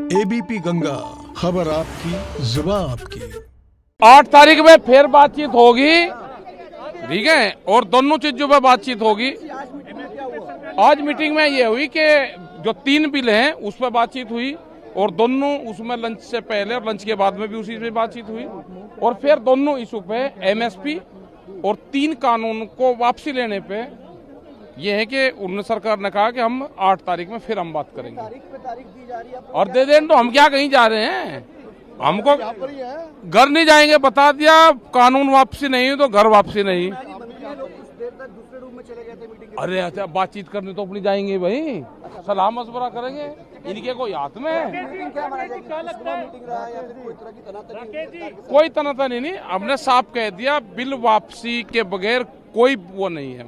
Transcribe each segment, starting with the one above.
ABP Ganga, खबर आपकी, जुबान आपकी। 8 तारीख में फिर बातचीत होगी, ठीक है, और दोनों चीजों पे बातचीत होगी। आज मीटिंग में ये हुई कि जो 3 बिल हैं उस पर बातचीत हुई और दोनों उसमें लंच से पहले और लंच के बाद में भी उसी पे बातचीत हुई और फिर दोनों इशू पे एमएसपी और 3 कानून को वापसी लेने पे ये है कि उन्होंने सरकार ने कहा कि हम 8 तारीख में फिर हम बात करेंगे। तारीख दी जा रही है और दे दें तो हम क्या कहीं जा रहे हैं, हमको घर नहीं जाएंगे, बता दिया। कानून वापसी नहीं है तो घर वापसी नहीं। दूसरे रूम में चले गए थे मीटिंग अरे अच्छा, बातचीत करने तो अपनी जाएंगे भाई, सलाह मशवरा करेंगे, इनके कोई हाथ में कोई तनातनी नहीं। हमने साफ कह दिया, बिल वापसी के बगैर कोई वो नहीं है।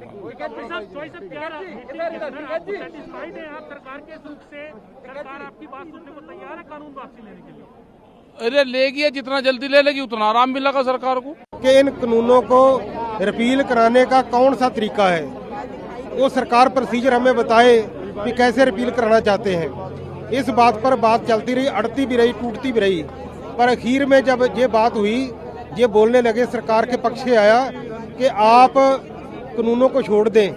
अरे लेगी, जितना जल्दी ले लेगी उतना आराम मिलेगा सरकार को। कि इन कानूनों को रिपील कराने का कौन सा तरीका है, वो सरकार प्रोसीजर हमें बताए कि कैसे रिपील कराना चाहते हैं। इस बात पर बात चलती रही, अड़ती भी रही, टूटती भी रही, पर आखिर में जब ये बात हुई, ये बोलने लगे, सरकार के पक्ष से आया कि आप कानूनों को छोड़ दें,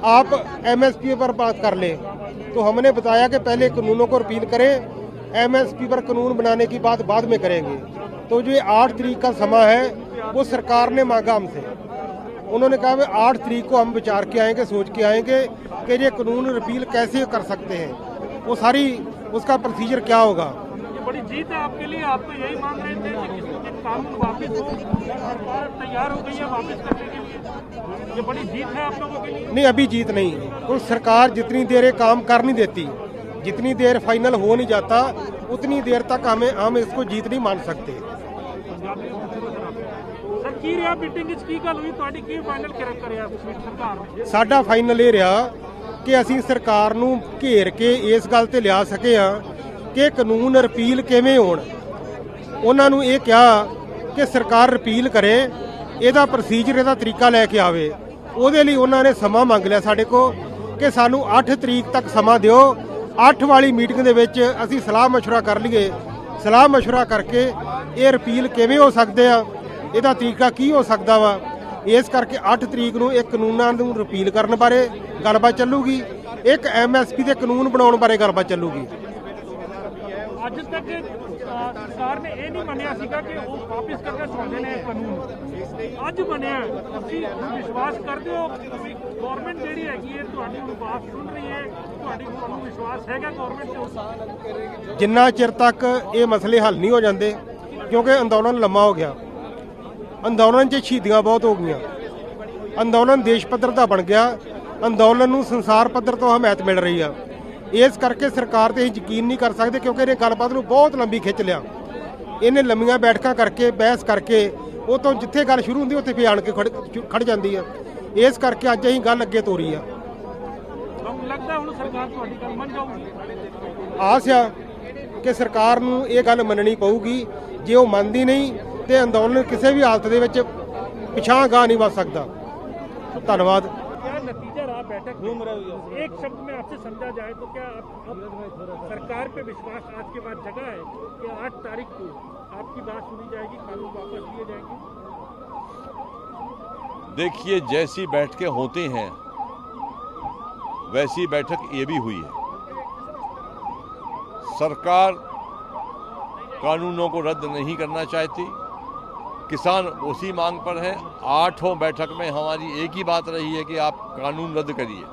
आप एमएसपी पर बात कर लें। तो हमने बताया कि पहले कानूनों को रिपील करें, एमएसपी पर कानून बनाने की बात बाद में करेंगे। तो जो 8 तारीख का समय है वो सरकार ने मांगा हमसे। उन्होंने कहा 8 तारीख को हम विचार के आएंगे, सोच के आएंगे कि ये कानून रिपील कैसे कर सकते हैं, वो सारी उसका प्रोसीजर क्या होगा। ये बड़ी जीत है आपके लिए, आप तो यही मांग रहे थे कि कानून वापस हो, सरकार तैयार हो गई है वापस करने के लिए। ये बड़ी जीत है आप लोगों के लिए। नहीं, अभी जीत नहीं। तो सरकार जितनी देर ये काम कर नहीं देती, जितनी देर फाइनल हो नहीं जाता, उतनी देर तक हम इसको जीत नहीं मान सकते। साडा फाइनल ये रहा कि ਅਸੀਂ ਸਰਕਾਰ ਨੂੰ ਘੇਰ ਕੇ ਇਸ ਗੱਲ ਤੇ ਲਿਆ ਸਕੇ ਆ ਕਿ ਕਾਨੂੰਨ ਰਿਪੀਲ ਕਿਵੇਂ ਹੋਣ। ਉਹਨਾਂ ਨੂੰ ਇਹ ਕਿਹਾ ਕਿ ਸਰਕਾਰ ਰਿਪੀਲ ਕਰੇ, ਇਹਦਾ ਪ੍ਰੋਸੀਜਰ, ਇਹਦਾ ਤਰੀਕਾ ਲੈ ਕੇ ਆਵੇ। ਉਹਦੇ ਲਈ ਉਹਨਾਂ ਨੇ ਸਮਾਂ ਮੰਗ ਲਿਆ ਸਾਡੇ ਕੋਲ ਕਿ ਸਾਨੂੰ 8 ਤਰੀਕ ਤੱਕ ਸਮਾਂ ਦਿਓ। 8 ਵਾਲੀ ਮੀਟਿੰਗ ਦੇ ਵਿੱਚ ਅਸੀਂ ਸਲਾਹ ਮਸ਼ਵਰਾ ਕਰ ਲਈਏ। ਸਲਾਹ ਮਸ਼ਵਰਾ ਕਰਕੇ ਇਹ ਰਿਪੀਲ ਕਿਵੇਂ ਹੋ ਸਕਦੇ ਆ, ਇਹਦਾ ਤਰੀਕਾ ਕੀ ਹੋ ਸਕਦਾ ਵਾ। ਇਸ ਕਰਕੇ 8 ਤਰੀਕ ਨੂੰ ਇਹ ਕਾਨੂੰਨਾਂ ਨੂੰ ਰਿਪੀਲ ਕਰਨ ਬਾਰੇ ਗੱਲਬਾਤ ਚੱਲੂਗੀ, ਇੱਕ ਐਮਐਸਪੀ ਦੇ ਕਾਨੂੰਨ ਬਣਾਉਣ ਬਾਰੇ ਗੱਲਬਾਤ ਚੱਲੂਗੀ। ਅੱਜ ਤੱਕ ਸਰਕਾਰ ਨੇ ਇਹ ਨਹੀਂ ਮੰਨਿਆ ਸੀਗਾ ਕਿ ਉਹ ਵਾਪਸ ਕਰਨਾ ਚਾਹੁੰਦੇ ਨੇ ਕਾਨੂੰਨ। ਅੱਜ ਬਣਿਆ, ਤੁਸੀਂ ਵਿਸ਼ਵਾਸ ਕਰਦੇ ਹੋ ਗਵਰਨਮੈਂਟ ਜਿਹੜੀ ਹੈਗੀ ਹੈ ਤੁਹਾਡੀ ਬਾਤ ਸੁਣ ਰਹੀ ਹੈ, ਤੁਹਾਨੂੰ ਵਿਸ਼ਵਾਸ ਹੈਗਾ ਗਵਰਨਮੈਂਟ ਤੇ? ਜਿੰਨਾ ਚਿਰ ਤੱਕ ਇਹ ਮਸਲੇ ਹੱਲ ਨਹੀਂ ਹੋ ਜਾਂਦੇ, ਕਿਉਂਕਿ ਅੰਦੋਲਨ ਲੰਮਾ ਹੋ ਗਿਆ, ਅੰਦੋਲਨ 'ਚ ਸ਼ਹੀਦੀਆਂ ਬਹੁਤ ਹੋ ਗਈਆਂ, ਅੰਦੋਲਨ ਦੇਸ਼ ਪੱਧਰ ਦਾ ਬਣ ਗਿਆ, ਅੰਦੋਲਨ ਨੂੰ ਸੰਸਾਰ ਪੱਧਰ ਤੋਂ ਹਮਾਇਤ ਮਿਲ ਰਹੀ ਆ। ਇਸ ਕਰਕੇ ਸਰਕਾਰ ਤੇ ਯਕੀਨ ਨਹੀਂ ਕਰ ਸਕਦੇ, ਕਿਉਂਕਿ ਇਹਨੇ ਗੱਲਬਾਤ ਨੂੰ ਬਹੁਤ ਲੰਬੀ ਖਿੱਚ ਲਿਆ। ਇਹਨੇ ਲੰਮੀਆਂ ਬੈਠਕਾਂ ਕਰਕੇ, ਬਹਿਸ ਕਰਕੇ, ਉਹ ਤੋਂ ਜਿੱਥੇ ਗੱਲ ਸ਼ੁਰੂ ਹੁੰਦੀ ਉੱਥੇ ਫਿਰ ਆਣ ਕੇ ਖੜ ਜਾਂਦੀ ਆ। ਇਸ ਕਰਕੇ ਅੱਜ ਅਸੀਂ ਗੱਲ ਅੱਗੇ ਤੋਰੀ ਆ। ਲੱਗਦਾ ਹੁਣ ਸਰਕਾਰ ਤੁਹਾਡੀ ਗੱਲ ਮੰਨ ਜਾਊਗੀ। ਆਸ ਆ ਕਿ ਸਰਕਾਰ ਨੂੰ ਇਹ ਗੱਲ ਮੰਨਣੀ ਪਊਗੀ। ਜੇ ਉਹ ਮੰਨਦੀ ਨਹੀਂ ਤੇ ਅੰਦੋਲਨ ਕਿਸੇ ਵੀ ਹਾਲਤ ਦੇ ਵਿੱਚ ਪਿਛਾਂਹ ਗਾ ਨਹੀਂ ਵੱਧ ਸਕਦਾ। ਧੰਨਵਾਦ। नतीजा रहा बैठक घूम रहे, एक शब्द में आपसे समझा जाए तो क्या आप सरकार पे विश्वास आज के बाद जगह है कि 8 तारीख को आपकी बात सुनी जाएगी, कानून वापस लिए जाएंगे? देखिए, जैसी बैठकें होती हैं वैसी बैठक ये भी हुई है। सरकार कानूनों को रद्द नहीं करना चाहती, किसान उसी मांग पर है। 8 बैठक में हमारी एक ही बात रही है कि आप कानून रद्द करिए।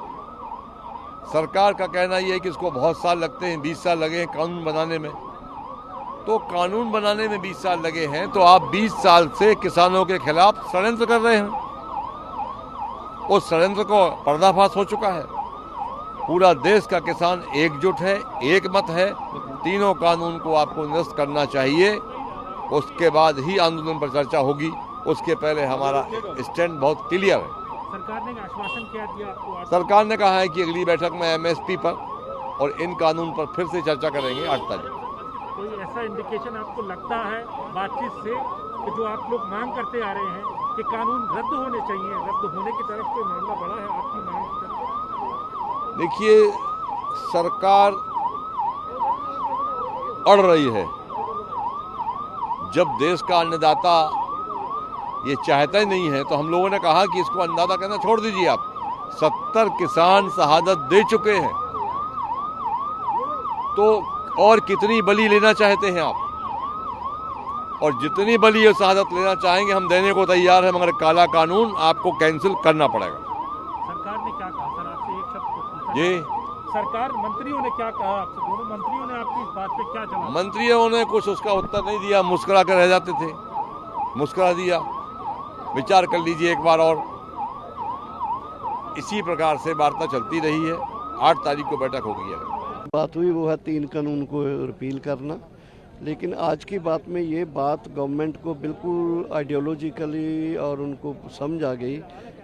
सरकार का कहना यह है कि इसको बहुत साल लगते हैं, 20 साल लगे हैं कानून बनाने में। तो कानून बनाने में 20 साल लगे हैं तो आप 20 साल से किसानों के खिलाफ षड्यंत्र कर रहे हैं। उस षड्यंत्र को पर्दाफाश हो चुका है। पूरा देश का किसान एकजुट है, एक मत है। तीनों कानून को आपको निरस्त करना चाहिए, उसके बाद ही आंदोलन पर चर्चा होगी। उसके पहले हमारा स्टैंड बहुत क्लियर है। सरकार ने आश्वासन क्या दिया आपको? सरकार ने कहा है कि अगली बैठक में एमएसपी पर और इन कानून पर फिर से चर्चा करेंगे 8 तारीख। कोई ऐसा इंडिकेशन आपको लगता है बातचीत से कि जो आप लोग मांग करते आ रहे हैं कि कानून रद्द होने चाहिए, रद्द होने की तरफ कोई मामला बढ़ा है आपकी मांग की तरफ? देखिए, सरकार अड़ रही है। जब देश का अन्नदाता ये चाहता ही नहीं है तो हम लोगों ने कहा कि इसको अन्नदाता कहना छोड़ दीजिए आप। 70 किसान शहादत दे चुके हैं, तो और कितनी बलि लेना चाहते हैं आप? और जितनी बलि और शहादत लेना चाहेंगे हम देने को तैयार है, मगर काला कानून आपको कैंसिल करना पड़ेगा। सरकार ने क्या कहा सर? आपसे एक शब्द पूछना ये सरकार मंत्रियों ने क्या कहा आपसे? दोनों मंत्रियों ने आपकी इस बात पे क्या जवाब? मंत्रियों ने कुछ उसका उत्तर नहीं दिया, मुस्कुरा कर रह जाते थे। मुस्कुरा दिया, विचार कर लीजिए एक बार और। इसी प्रकार से वार्ता चलती रही है। 8 तारीख को बैठक होगी। बात हुई वो है 3 कानून को रिपील करना, लेकिन आज की बात में ये बात गवर्नमेंट को बिल्कुल आइडियोलॉजिकली और उनको समझ आ गई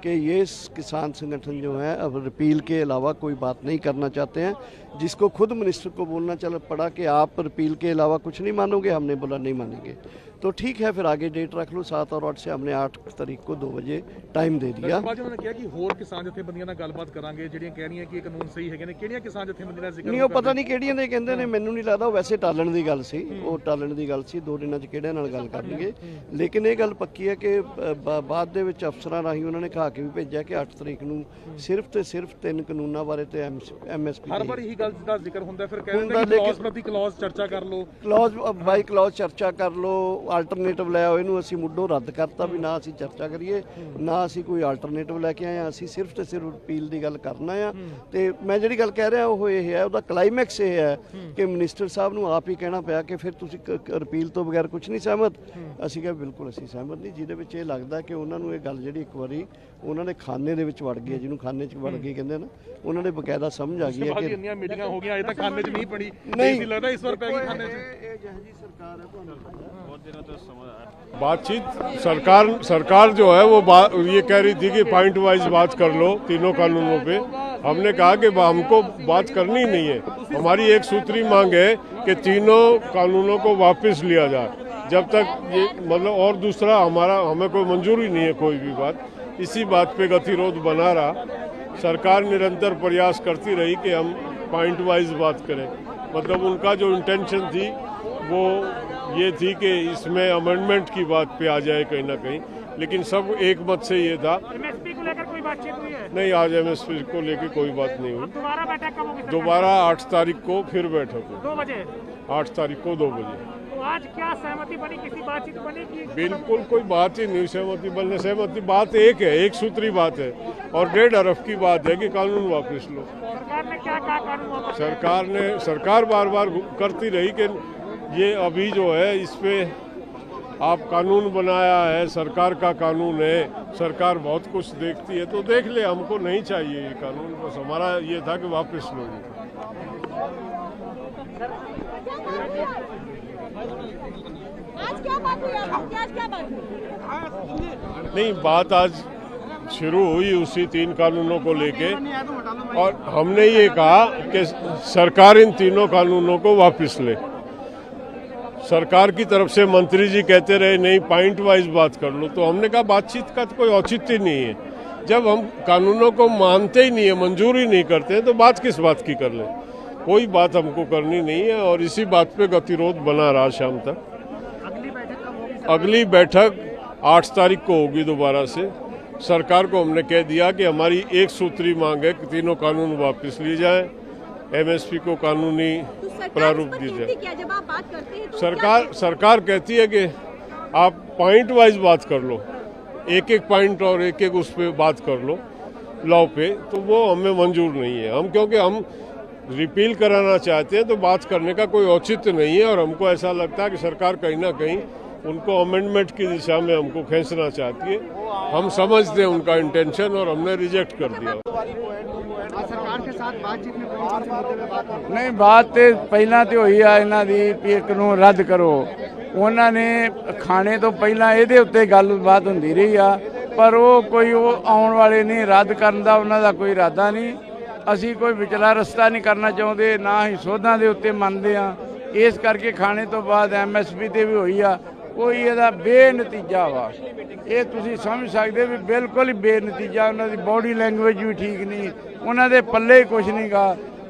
कि ये किसान संगठन जो है अब रिपील के अलावा कोई बात नहीं करना चाहते हैं, जिसको खुद मिनिस्टर को बोलना चल पड़ा कि आप रिपील के अलावा कुछ नहीं मानोगे। हमने बोला नहीं मानेंगे, तो ठीक है फिर आगे डेट रख लो 7 और 8 से। हमने 8 तारीख को 2 बजे टाइम ਦੇ ਦਿਆ। ਉਹਨਾਂ ਨੇ ਕਿਹਾ ਕਿ ਹੋਰ ਕਿਸਾਨ ਜਥੇਬੰਦੀਆਂ ਨਾਲ ਗੱਲਬਾਤ ਕਰਾਂਗੇ ਜਿਹੜੀਆਂ ਕਹਿ ਰਹੀਆਂ ਕਿ ਇਹ ਕਾਨੂੰਨ ਸਹੀ ਹੈਗੇ ਨੇ। ਕਿਹੜੀਆਂ ਕਿਸਾਨ ਜਥੇਬੰਦੀਆਂ ਦਾ ਜ਼ਿਕਰ ਨਹੀਂ, ਉਹ ਪਤਾ ਨਹੀਂ ਕਿਹੜੀਆਂ ਦੇ ਕਹਿੰਦੇ ਨੇ, ਮੈਨੂੰ ਨਹੀਂ ਲੱਗਦਾ। ਉਹ ਵੈਸੇ ਟਾਲਣ ਦੀ ਗੱਲ ਸੀ, ਉਹ ਟਾਲਣ ਦੀ ਗੱਲ ਸੀ। 2 ਦਿਨਾਂ 'ਚ ਕਿਹੜਿਆਂ ਨਾਲ ਗੱਲ ਕਰਨਗੇ, ਲੇਕਿਨ ਇਹ ਗੱਲ ਪੱਕੀ ਹੈ ਕਿ ਬਾਅਦ ਦੇ ਵਿੱਚ ਅਫਸਰਾਂ ਰਾਹੀਂ ਉਹਨਾਂ ਨੇ ਕਹਾ ਕੇ ਵੀ ਭੇਜਿਆ ਕਿ 8 ਤਰੀਕ ਨੂੰ ਸਿਰਫ ਤੇ ਸਿਰਫ 3 ਕਾਨੂੰਨਾਂ ਬਾਰੇ ਤੇ MSP ਹਰ ਵਾਰ ਇਹੀ ਗੱਲ ਦਾ ਜ਼ਿਕਰ ਹੁੰਦਾ, ਫਿਰ ਕਹਿੰਦੇ ਕਿ ਕਲੌਜ਼ ਪ੍ਰਤੀ ਕਲੌਜ਼ ਚਰਚਾ ਕਰ ਲਓ, ਕਲੌਜ਼ ਬਾਈ ਕਲੌਜ਼ ਚਰਚਾ ਕਰ ਲਓ, ਆਲਟਰਨੇਟਿਵ ਲੈ ਆਓ। ਇਹਨੂੰ ਅਸੀਂ ਮੁੱਢੋਂ ਰੱਦ ਕਰਤਾ ਵੀ ਨਾ ਅਸੀਂ ਚਰਚਾ ਕਰੀਏ, ਨਾ ਅਸੀਂ ਕੋਈ ਆਲਟਰਨੇਟਿਵ ਲੈ ਕੇ ਆਏ ਹਾਂ। ਅਸੀਂ ਸਿਰਫ ਤੇ ਸਿਰਫ ਰਿਪੀਲ ਦੀ ਗੱਲ ਕਰਨਾ ਆ। ਤੇ ਮੈਂ ਜਿਹੜੀ ਗੱਲ ਕਹਿ ਰਿਹਾ ਉਹ ਇਹ ਹੈ, ਉਹਦਾ ਕਲਾਈਮੈਕਸ ਇਹ ਹੈ ਕਿ ਮਿਨਿਸਟਰ ਸਾਹਿਬ ਨੂੰ ਆਪ ਹੀ ਕਹਿਣਾ ਪਿਆ ਕਿ ਫਿਰ ਤੁਸੀਂ ਰਿਪੀਲ ਤੋਂ ਬਗੈਰ ਕੁਝ ਨਹੀਂ ਸਹਿਮਤ। ਅਸੀਂ ਕਿਹਾ ਬਿਲਕੁਲ ਅਸੀਂ ਸਹਿਮਤ ਨਹੀਂ, ਜਿਹਦੇ ਵਿੱਚ ਇਹ ਲੱਗਦਾ ਕਿ ਉਹਨਾਂ ਨੂੰ ਇਹ ਗੱਲ ਜਿਹੜੀ ਇੱਕ ਵਾਰੀ ਉਹਨਾਂ ਨੇ ਖਾਨੇ ਦੇ ਵਿੱਚ ਵੜ ਗਈ, ਜਿਹਨੂੰ ਖਾਨੇ 'ਚ ਵੜ ਗਈ ਕਹਿੰਦੇ ਨਾ, ਉਹਨਾਂ ਨੇ ਬਕਾਇਦਾ ਸਮਝ ਆ ਗਈ ਹੈ ਕਿ ਇੰਨੀਆਂ ਮੀਟਿੰਗਾਂ ਹੋ ਗਈਆਂ, ਅਜੇ ਤੱਕ ਖਾਨੇ 'ਚ ਨਹੀਂ ਪੜੀ। ਨਹੀਂ ਲੱਗਦਾ ਇਸ ਵਾਰ ਪੈ ਗਈ ਖਾਨੇ 'ਚ। ਇਹ ਜਿਹੋ ਜਿਹੀ ਸਰਕਾਰ ਹੈ ਤੁਹਾਨੂੰ ਬਹੁਤ ਦਿਨਾਂ ਤੋਂ बातचीत सरकार जो है वो ये कह रही थी कि पॉइंट वाइज बात कर लो तीनों कानूनों पे। हमने कहा कि हमको बात करनी नहीं है, हमारी एक सूत्री मांग है कि तीनों कानूनों को वापस लिया जाए। जब तक ये मतलब और दूसरा हमें कोई मंजूरी नहीं है कोई भी बात। इसी बात पे गतिरोध बना रहा। सरकार निरंतर प्रयास करती रही कि हम पॉइंट वाइज बात करें। मतलब उनका जो इंटेंशन थी वो ये थी कि इसमें अमेंडमेंट की बात पे आ जाए कहीं ना कहीं, लेकिन सब एक मत से ये था। MSP को लेकर कोई बातचीत हुई है? नहीं, आज MSP को लेकर कोई बात नहीं हुई। दोबारा बैठक कब होगी? दोबारा 8 तारीख को फिर बैठक हो। 2 बजे? 8 तारीख को 2 बजे। तो आज क्या सहमति बनी? किसी बातचीत बनी कि बिल्कुल कोई बात ही नहीं सहमति बनने। सहमति बात एक है, एक सूत्री बात है और 1.5 अरब की बात है कि कानून वापस लो। सरकार ने क्या कहा कानून वापस? सरकार बार बार करती रही कि ये अभी जो है इस पे आप कानून बनाया है, सरकार का कानून है, सरकार बहुत कुछ देखती है तो देख ले, हमको नहीं चाहिए ये कानून। बस हमारा ये था कि वापस लो। आज क्या बात हुई? आज क्या बात हुई? नहीं, बात आज शुरू हुई उसी 3 कानूनों को लेके और हमने ये कहा कि सरकार इन तीनों कानूनों को वापस ले। सरकार की तरफ से मंत्री जी कहते रहे नहीं पॉइंट वाइज बात कर लो, तो हमने कहा बातचीत का तो कोई औचित्य नहीं है। जब हम कानूनों को मानते ही नहीं है, मंजूरी नहीं करते हैं, तो बात किस बात की कर लें? कोई बात हमको करनी नहीं है और इसी बात पे गतिरोध बना रहा शाम तक। अगली बैठक 8 तारीख को होगी दोबारा से। सरकार को हमने कह दिया कि हमारी एक सूत्री मांग है कि तीनों कानून वापस लिए जाएं, MSP को कानूनी प्रारूप दी जाए। जब आप बात करते हैं तो सरकार कहती है कि आप पॉइंट वाइज बात कर लो, एक एक पॉइंट और एक एक उस पर बात कर लो लॉ पे, तो वो हमें मंजूर नहीं है। हम क्योंकि हम रिपील कराना चाहते हैं तो बात करने का कोई औचित्य नहीं है और हमको ऐसा लगता है कि सरकार कहीं ना कहीं उनको अमेंडमेंट की दिशा में हमको खींचना चाहती है। हम समझते हैं उनका इंटेंशन और हमने रिजेक्ट कर दिया। सरकार के साथ बातचीत में कौन से मुद्दे पे बात हुई? नहीं, बात तो पहला तो हुई है इन्हों की भी कानून रद्द करो। उन्होंने खाने तो पहला ये उत्ते गलबात होंदी रही आ, पर वो कोई वो आने वाले नहीं रद्द करने का उन्हों का कोई इरादा नहीं। असी कोई विचला रस्ता नहीं करना चाहते, ना ही सोधां दे उत्ते मनदे आ। इस करके खाने तो बाद MSP ते भी हुई आ, कोई ਇਹਦਾ ਬੇਨਤੀਜਾ ਵਾ। ਇਹ ਤੁਸੀਂ ਸਮਝ ਸਕਦੇ ਵੀ ਬਿਲਕੁਲ ਹੀ ਬੇਨਤੀਜਾ। ਉਹਨਾਂ ਦੀ ਬੋਡੀ ਲੈਂਗੁਏਜ ਵੀ ਠੀਕ ਨਹੀਂ, ਉਹਨਾਂ ਦੇ ਪੱਲੇ ਕੁਝ ਨਹੀਂ ਗਾ।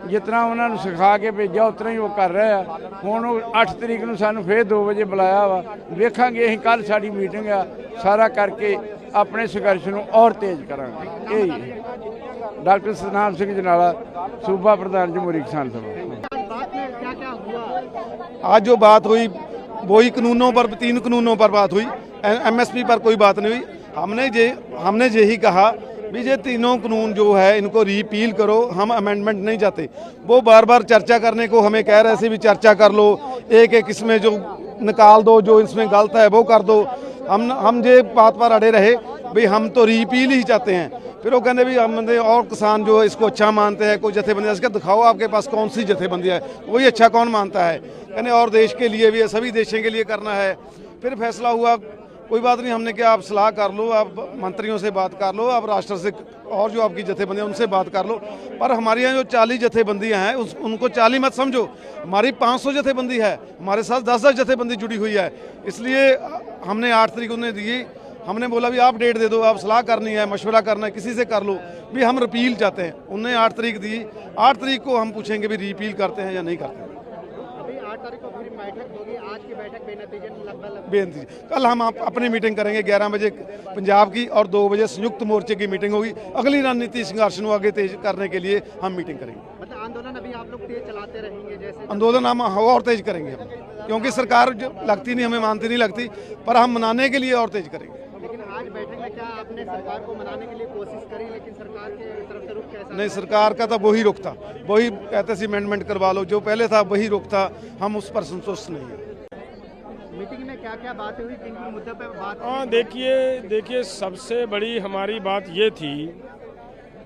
ਜਿਤਨਾ ਉਹਨਾਂ ਨੂੰ ਸਿਖਾ ਕੇ ਭੇਜਿਆ ਉਤਨਾ ਹੀ ਉਹ ਕਰ ਰਹੇ ਆ। ਹੁਣ ਉਹ 8 ਤਰੀਕ ਨੂੰ ਸਾਨੂੰ ਫੇਰ 2 ਵਜੇ ਬੁਲਾਇਆ ਵਾ, ਵੇਖਾਂਗੇ। ਅਸੀਂ ਕੱਲ ਸਾਡੀ ਮੀਟਿੰਗ ਆ, ਸਾਰਾ ਕਰਕੇ ਆਪਣੇ ਸੰਘਰਸ਼ ਨੂੰ ਔਰ ਤੇਜ਼ ਕਰਾਂਗੇ। ਇਹ ਹੀ ਡਾਕਟਰ ਸਤਨਾਮ ਸਿੰਘ ਜਨਾਲਾ, सूबा प्रधान जमहूरी किसान सभा। बात में क्या क्या हुआ? आज जो बात हुई वही कानूनों पर, 3 कानूनों पर बात हुई, MSP पर कोई बात नहीं हुई। हमने यही कहा भी ये तीनों कानून जो है इनको रिपील करो, हम अमेंडमेंट नहीं चाहते। वो बार बार चर्चा करने को हमें कह रहे थे भी चर्चा कर लो, एक एक इसमें जो निकाल दो, जो इसमें गलत है वो कर दो। हम ये बात पर अड़े रहे भाई हम तो रिपील ही चाहते हैं। फिर वो कहने भी हमने और किसान जो इसको अच्छा मानते हैं, कोई जथेबंदी इसका दिखाओ आपके पास कौन सी जथेबंदी है, वही अच्छा कौन मानता है। कहने और देश के लिए भी है, सभी देशों के लिए करना है। फिर फैसला हुआ कोई बात नहीं, हमने कहा आप सलाह कर लो, आप मंत्रियों से बात कर लो, आप राष्ट्र से और जो आपकी जथेबंदियाँ उनसे बात कर लो। पर हमारे यहाँ जो 40 जथेबंदियाँ हैं उनको 40 मत समझो, हमारी 500 जथेबंदी है, हमारे साथ 10-10 जथेबंदी जुड़ी हुई है। इसलिए हमने 8 तारीख उन्हें दी। हमने बोला भी आप डेट दे दो, आप सलाह करनी है, मशवरा करना है, किसी से कर लो भी हम रिपील चाहते हैं। उन्हें 8 तारीख दी, 8 तारीख को हम पूछेंगे भी रिपील करते हैं या नहीं करते हैं। अभी 8 तारीख को फिर बैठक होगी, आज की बैठक बेनतीजे लगभग बेनतीजे। कल हम अपनी मीटिंग करेंगे 11 बजे पंजाब की और 2 बजे संयुक्त मोर्चे की मीटिंग होगी। अगली रणनीति संघर्ष को आगे तेज करने के लिए हम मीटिंग करेंगे। मतलब आंदोलन अभी आप लोग तेज चलाते रहेंगे? जैसे आंदोलन हम और तेज करेंगे हम, क्योंकि सरकार जो लगती नहीं, हमें मानती नहीं लगती, पर हम मनाने के लिए और तेज करेंगे। लेकिन आज बैठक में क्या आपने सरकार को मनाने के लिए कोशिश करी, लेकिन सरकार के तरफ से रुख कैसा? नहीं, सरकार का तो वही रुख था, वही कहते थे अमेंडमेंट करवा लो, जो पहले था वही रुख था, हम उस पर संतुष्ट नहीं है। मीटिंग में क्या क्या बातें हुई, किन किन मुद्दों पर बात? हाँ, देखिए सबसे बड़ी हमारी बात ये थी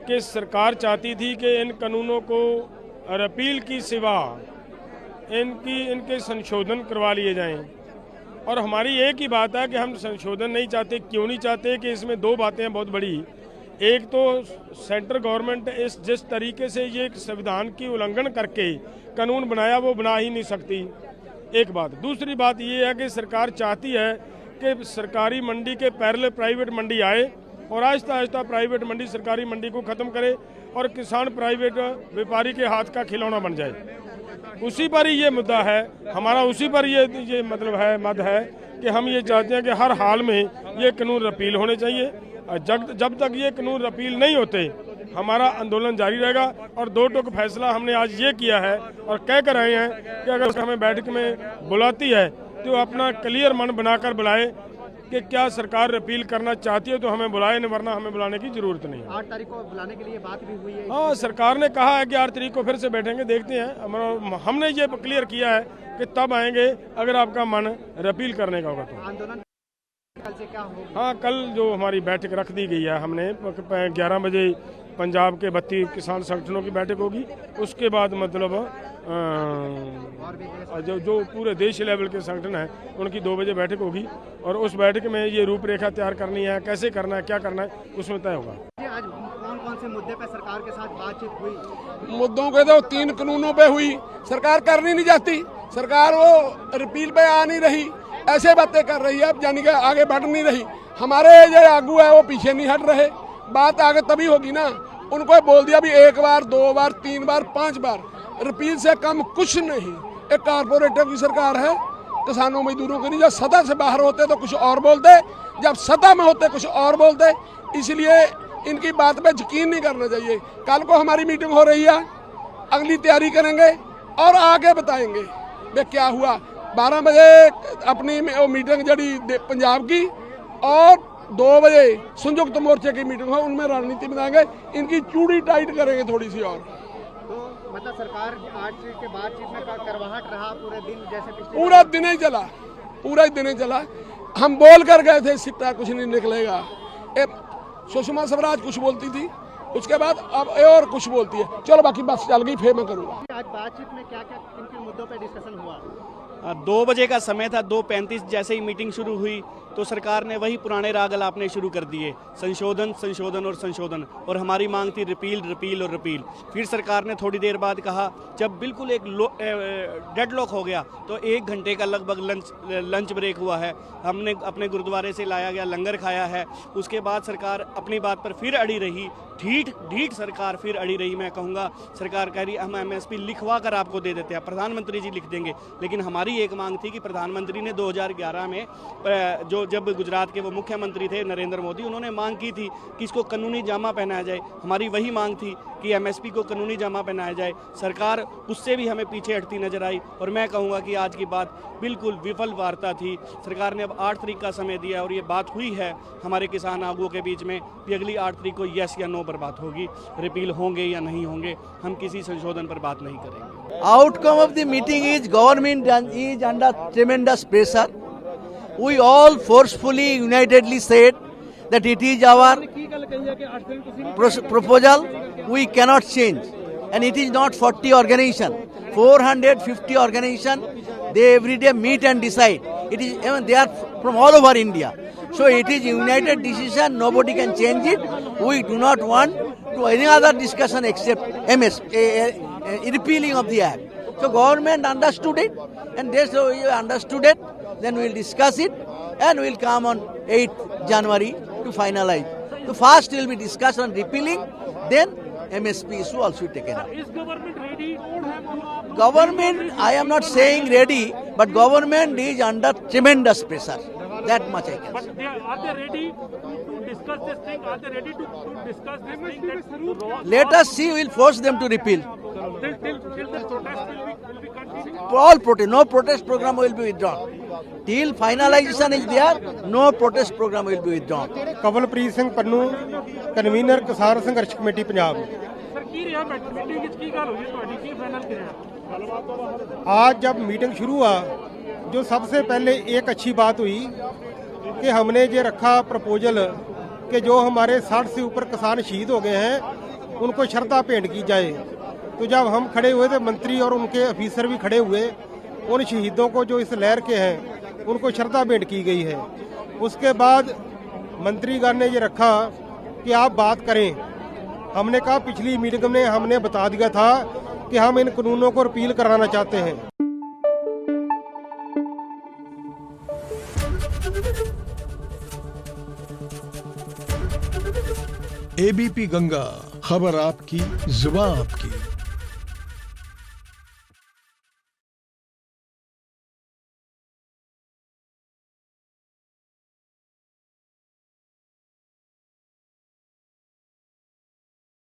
कि सरकार चाहती थी कि इन कानूनों को रिपील की सिवा इनके संशोधन करवा लिए जाएं। और हमारी एक ही बात है कि हम संशोधन नहीं चाहते। क्यों नहीं चाहते? कि इसमें 2 बातें हैं बहुत बड़ी। एक तो सेंट्रल गवर्नमेंट जिस तरीके से ये संविधान की उल्लंघन करके कानून बनाया वो बना ही नहीं सकती, एक बात। दूसरी बात ये है कि सरकार चाहती है कि सरकारी मंडी के पैरेलल प्राइवेट मंडी आए और आहिस्ता आहिस्ता प्राइवेट मंडी सरकारी मंडी को ख़त्म करे और किसान प्राइवेट व्यापारी के हाथ का खिलौना बन जाए। उसी पर ही ये मुद्दा है हमारा, उसी पर ये मतलब है मत है कि हम ये चाहते हैं कि हर हाल में ये कानून रिपील होने चाहिए। जब तक ये कानून रिपील नहीं होते हमारा आंदोलन जारी रहेगा। और 2 टूक फैसला हमने आज ये किया है और कह कर आए हैं कि अगर हमें बैठक में बुलाती है तो अपना क्लियर मन बनाकर बुलाए कि क्या सरकार रिपील करना चाहती है तो हमें बुलाए, नहीं वरना हमें बुलाने की जरूरत नहीं है। 8 तारीख को बुलाने के लिए बात भी हुई है? हाँ, सरकार ने कहा है कि 8 तारीख को फिर से बैठेंगे, देखते हैं। हमने ये क्लियर किया है कि तब आएंगे अगर आपका मन रिपील करने का होगा तो। आंदोलन कल से क्या होगा? हाँ, कल जो हमारी बैठक रख दी गई है हमने 11 बजे पंजाब के 32 किसान संगठनों की बैठक होगी। उसके बाद मतलब जो पूरे देश लेवल के संगठन हैं उनकी 2 बजे बैठक होगी और उस बैठक में ये रूपरेखा तैयार करनी है, कैसे करना है, क्या करना है, उसमें तय होगा। आज कौन-कौन से मुद्दे पर सरकार के साथ बातचीत हुई? मुद्दों के तो 3 कानूनों पे हुई। सरकार करनी नहीं चाहती, सरकार वो रिपील पे आ नहीं रही, ऐसे बातें कर रही है, यानी कि आगे बढ़ नहीं रही। हमारे जो आगू है वो पीछे नहीं हट रहे। बात आगे तभी होगी ना, उनको बोल दिया भी 1 बार 2 बार 3 बार 5 बार, रिपील से कम कुछ नहीं। एक कारपोरेटर की सरकार है, किसानों मजदूरों की नहीं। जब सत्ता से बाहर होते तो कुछ और बोलते, जब सत्ता में होते कुछ और बोलते। इसलिए इनकी बात पे यकीन नहीं करना चाहिए। कल को हमारी मीटिंग हो रही है, अगली तैयारी करेंगे और आगे बताएंगे वे क्या हुआ। 12 बजे अपनी मीटिंग जड़ी पंजाब की और 2 बजे संयुक्त मोर्चे की मीटिंग हो, उनमें रणनीति बनाएंगे। इनकी चूड़ी टाइट करेंगे थोड़ी सी और। तो मतलब सरकार 8 तारीख के बातचीत में करवाहट रहा पूरे दिन, जैसे पूरा दिन ही चला, पूरा दिन ही चला। हम बोल कर गए थे सिट्टा कुछ नहीं निकलेगा। सुषमा स्वराज कुछ बोलती थी, उसके बाद अब और कुछ बोलती है। चलो बाकी बस चल गई, फिर मैं करूँगा। आज बातचीत में क्या क्या किन किन मुद्दों पर डिस्कशन हुआ? 2 बजे का समय था, 2:35 जैसे ही मीटिंग शुरू हुई तो सरकार ने वही पुराने राग अलापने शुरू कर दिए, संशोधन संशोधन और संशोधन, और हमारी मांग थी रिपील रिपील और रिपील। फिर सरकार ने थोड़ी देर बाद कहा, जब बिल्कुल एक डेडलॉक हो गया तो 1 घंटे का लगभग लंच ब्रेक हुआ है, हमने अपने गुरुद्वारे से लाया गया लंगर खाया है। उसके बाद सरकार अपनी बात पर फिर अड़ी रही, ढीठ सरकार फिर अड़ी रही। मैं कहूँगा सरकार कह रही हम MSP लिखवा कर आपको दे देते हैं, प्रधानमंत्री जी लिख देंगे। लेकिन हमारी एक मांग थी कि प्रधानमंत्री ने 2011 में जब गुजरात के वो मुख्यमंत्री थे नरेंद्र मोदी, उन्होंने मांग की थी कि इसको कानूनी जामा पहनाया जाए। हमारी वही मांग थी कि MSP को कानूनी जामा पहनाया जाए। सरकार उससे भी हमें पीछे हटती नजर आई और मैं कहूँगा कि आज की बात बिल्कुल विफल वार्ता थी। सरकार ने अब 8 तारीख का समय दिया और ये बात हुई है हमारे किसान आगुओं के बीच में कि अगली 8 तारीख को यस या नो पर बात होगी, रिपील होंगे या नहीं होंगे। हम किसी संशोधन पर बात नहीं करेंगे। Outcome of the meeting is government is under tremendous pressure. We all forcefully, unitedly said that it is our proposal. We cannot change, and it is not 40 organization, 450 organization. They every day meet and decide. It is even they are from all over India. So it is united decision. Nobody can change it. We do not want to any other discussion except repealing of the act. So government understood it, and they so understood it. Then we will discuss it, and we will come on 8th January to finalize. So first will be discussed on repealing, then MSP issue also taken up. Is government ready? Government, I am not saying ready, but government is under tremendous pressure. That much I can say. But are they ready to discuss this thing? Are they ready to discuss this thing? Let us see. We will force them to repeal. Till the protest will be continued. All protest, no protest program will be withdrawn. Till finalization is there, no protest program will be withdrawn. Kawalpreet Singh Pannu, convener Kisan Sangharsh committee Punjab. Sir की रहा meeting ਵਿੱਚ ਕੀ ਗੱਲ ਹੋਈ ਤੁਹਾਡੀ ਕੀ final ਕਰਿਆ? आज जब meeting शुरू हुआ, जो सबसे पहले एक अच्छी बात हुई कि हमने ये रखा प्रपोजल कि जो हमारे 60 से ऊपर किसान शहीद हो गए हैं उनको श्रद्धा भेंट की जाए। तो जब हम खड़े हुए थे, मंत्री और उनके ऑफिसर भी खड़े हुए, उन शहीदों को जो इस लहर के हैं उनको श्रद्धा भेंट की गई है। उसके बाद मंत्रीगण ने ये रखा कि आप बात करें। हमने कहा पिछली मीटिंग में हमने बता दिया था कि हम इन कानूनों को रिपील कराना चाहते हैं। ABP गंगा, खबर आपकी, जुबान आपकी।